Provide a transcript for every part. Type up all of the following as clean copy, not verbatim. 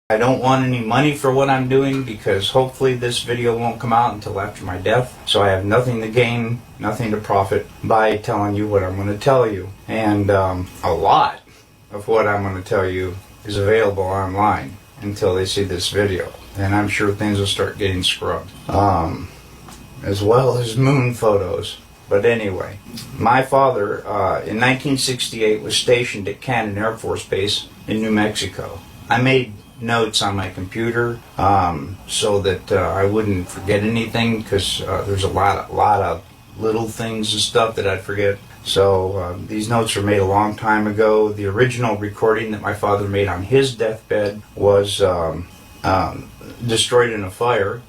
I don't want any money for what I'm doing because hopefully this video won't come out until after my death. So I have nothing to gain, nothing to profit by telling you what I'm going to tell you. And a lot of what I'm going to tell you is available online until they see this video. And I'm sure things will start getting scrubbed. As well as moon photos. But anyway, my father in 1968 was stationed at Cannon Air Force Base in New Mexico. I made notes on my computer so that I wouldn't forget anything, because there's a lot of little things and stuff that I'd forget. So these notes were made a long time ago. The original recording that my father made on his deathbed was destroyed in a fire.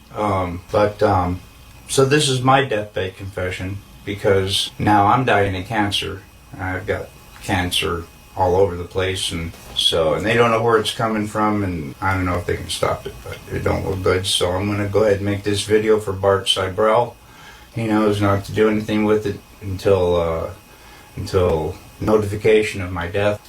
So this is my deathbed confession, because now I'm dying of cancer. I've got cancer all over the place, and they don't know where it's coming from, and I don't know if they can stop it, but it don't look good. So I'm going to go ahead and make this video for Bart Sibrel. He knows not to do anything with it until notification of my death,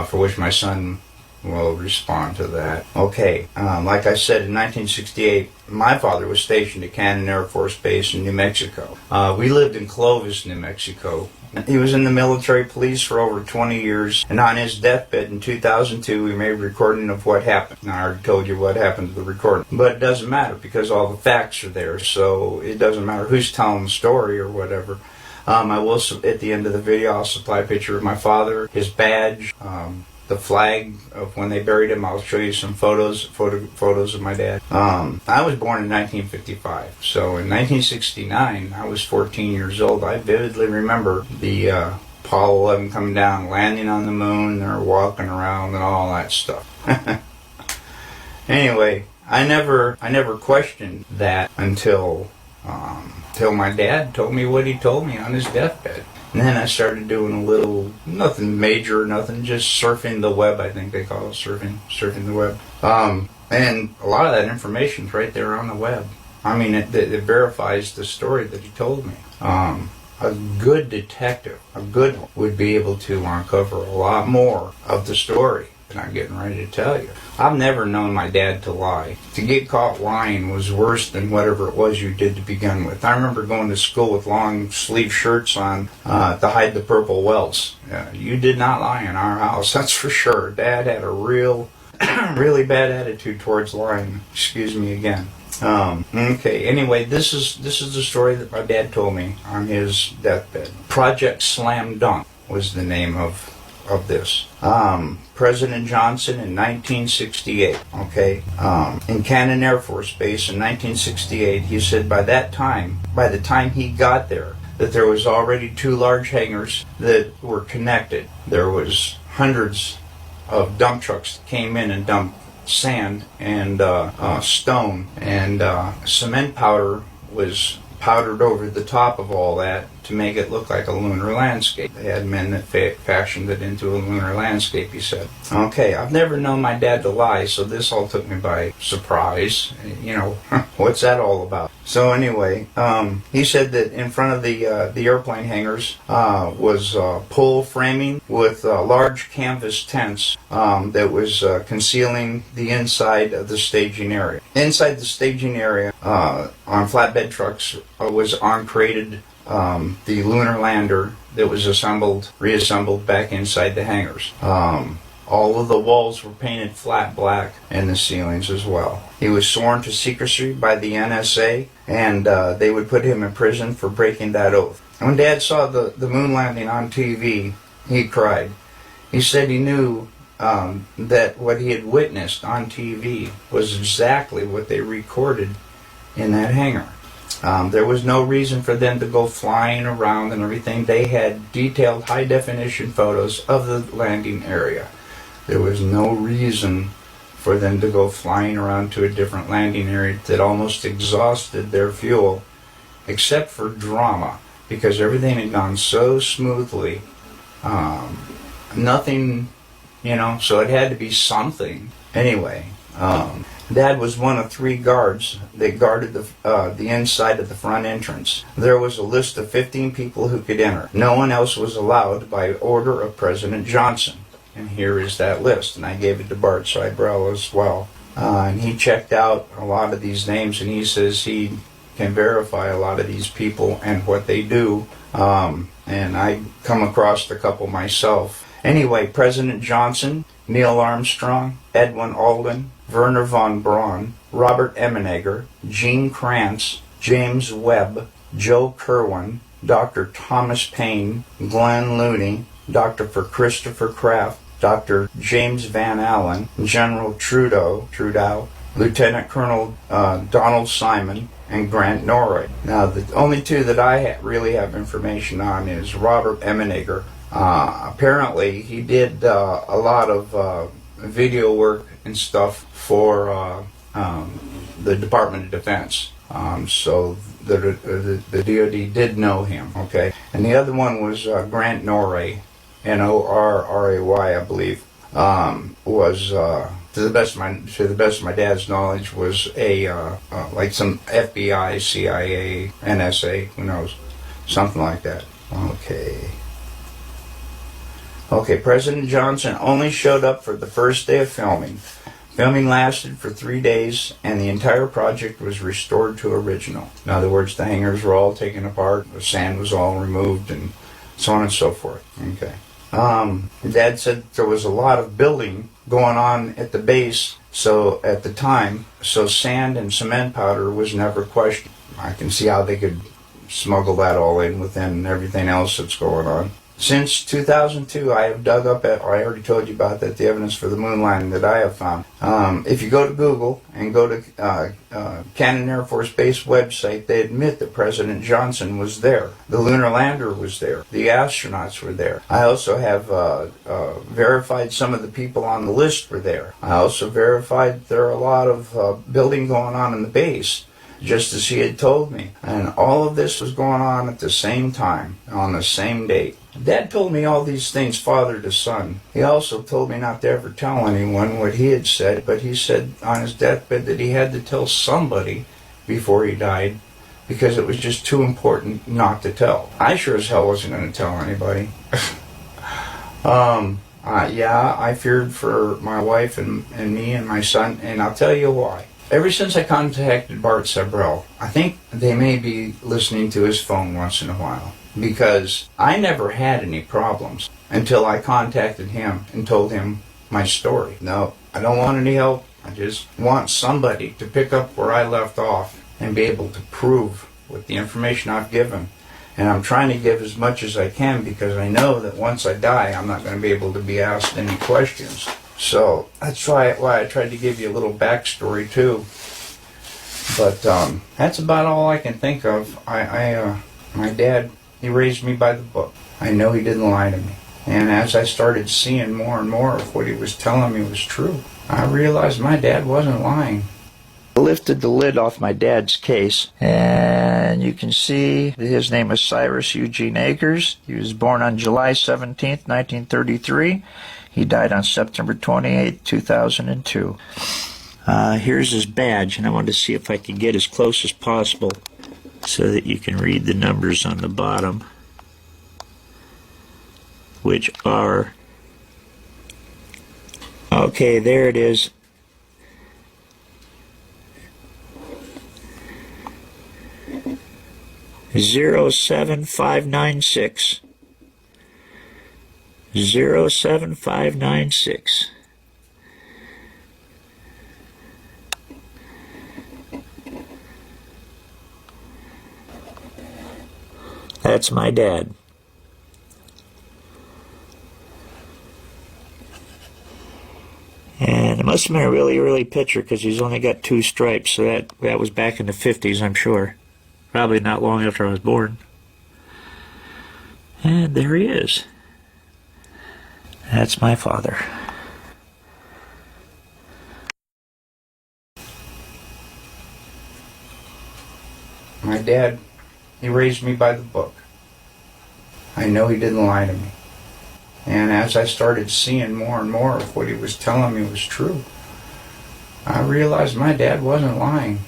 for which my son will respond to that. Okay, like I said, in 1968, my father was stationed at Cannon Air Force Base in New Mexico. We lived in Clovis, New Mexico. He was in the military police for over 20 years, and on his deathbed in 2002, we made a recording of what happened. Now, I already told you what happened to the recording, but it doesn't matter because all the facts are there, so it doesn't matter who's telling the story or whatever. I will, at the end of the video, I'll supply a picture of my father, his badge, the flag of when they buried him. I'll show you some photos of my dad. I was born in 1955, so in 1969, I was 14 years old. I vividly remember the Apollo 11 coming down, landing on the moon, they're walking around and all that stuff. Anyway, I never questioned that until my dad told me what he told me on his deathbed. And then I started doing a little, nothing major, nothing, just surfing the web, I think they call it, surfing the web. And a lot of that information's right there on the web. I mean, it verifies the story that he told me. A good detective, a good one, would be able to uncover a lot more of the story than I'm getting ready to tell you. I've never known my dad to lie. To get caught lying was worse than whatever it was you did to begin with. I remember going to school with long sleeve shirts on to hide the purple welts. You did not lie in our house, that's for sure. Dad had a really bad attitude towards lying. Excuse me again. Okay, anyway, this is the story that my dad told me on his deathbed. Project Slam Dunk was the name of this. President Johnson in 1968, okay, in Cannon Air Force Base in 1968, he said by the time he got there, that there was already 2 large hangars that were connected. There was hundreds of dump trucks that came in and dumped sand and stone, and cement powder was powdered over the top of all that to make it look like a lunar landscape. They had men that fashioned it into a lunar landscape, he said. Okay, I've never known my dad to lie, so this all took me by surprise. You know, what's that all about? So anyway, he said that in front of the airplane hangars was pole framing with large canvas tents that was concealing the inside of the staging area. Inside the staging area, on flatbed trucks, was uncrated the lunar lander that was reassembled back inside the hangars. All of the walls were painted flat black, and the ceilings as well. He was sworn to secrecy by the NSA, and they would put him in prison for breaking that oath. When Dad saw the moon landing on TV, he cried. He said he knew that what he had witnessed on TV was exactly what they recorded in that hangar. There was no reason for them to go flying around and everything. They had detailed high-definition photos of the landing area. There was no reason for them to go flying around to a different landing area that almost exhausted their fuel, except for drama, because everything had gone so smoothly. Nothing, so it had to be something. Anyway, Dad was one of 3 guards that guarded the inside of the front entrance. There was a list of 15 people who could enter. No one else was allowed by order of President Johnson. And here is that list, and I gave it to Bart Sibrel as well. and he checked out a lot of these names, and he says he can verify a lot of these people and what they do. And I come across a couple myself. Anyway, President Johnson, Neil Armstrong, Edwin Alden, Werner von Braun, Robert Emenegger, Gene Kranz, James Webb, Joe Kerwin, Dr. Thomas Paine, Glenn Looney, Dr. Christopher Kraft, Dr. James Van Allen, General Trudeau, Lieutenant Colonel Donald Simon, and Grant Norrie. Now, the only two that I really have information on is Robert Emenegger. Apparently, he did a lot of video work and stuff for the Department of Defense. So the DoD did know him, okay? And the other one was Grant Norrie, Norray, I believe, was to the best of my dad's knowledge, was a like some FBI, CIA, NSA, who knows, something like that. Okay, President Johnson only showed up for the first day of filming. Filming lasted for 3 days, and the entire project was restored to original. In other words, the hangars were all taken apart, the sand was all removed, and so on and so forth. Okay. Dad said there was a lot of building going on at the base, so at the time, so sand and cement powder was never questioned. I can see how they could smuggle that all in within everything else that's going on. Since 2002, I have dug up, I already told you about that, the evidence for the moon landing that I have found. If you go to Google and go to Cannon Air Force Base website, they admit that President Johnson was there. The lunar lander was there. The astronauts were there. I also have verified some of the people on the list were there. I also verified there are a lot of building going on in the base, just as he had told me. And all of this was going on at the same time, on the same date. Dad told me all these things father to son. He also told me not to ever tell anyone what he had said, but he said on his deathbed that he had to tell somebody before he died because it was just too important not to tell. I sure as hell wasn't going to tell anybody. Yeah, I feared for my wife and me and my son, and I'll tell you why. Ever since I contacted Bart Sabrell, I think they may be listening to his phone once in a while, because I never had any problems until I contacted him and told him my story. No, I don't want any help. I just want somebody to pick up where I left off and be able to prove with the information I've given. And I'm trying to give as much as I can because I know that once I die, I'm not going to be able to be asked any questions. So that's why I tried to give you a little backstory too. But that's about all I can think of. My dad, he raised me by the book. I know he didn't lie to me. And as I started seeing more and more of what he was telling me was true, I realized my dad wasn't lying. I lifted the lid off my dad's case, and you can see his name is Cyrus Eugene Akers. He was born on July 17th, 1933. He died on September 28, 2002. Here's his badge, and I wanted to see if I could get as close as possible so that you can read the numbers on the bottom, which are, okay, there it is. (07596). 07596. That's my dad. And it must have been a really early picture because he's only got 2 stripes, so that was back in the 50s, I'm sure. Probably not long after I was born. And there he is. That's my father. My dad, he raised me by the book. I know he didn't lie to me. And as I started seeing more and more of what he was telling me was true, I realized my dad wasn't lying.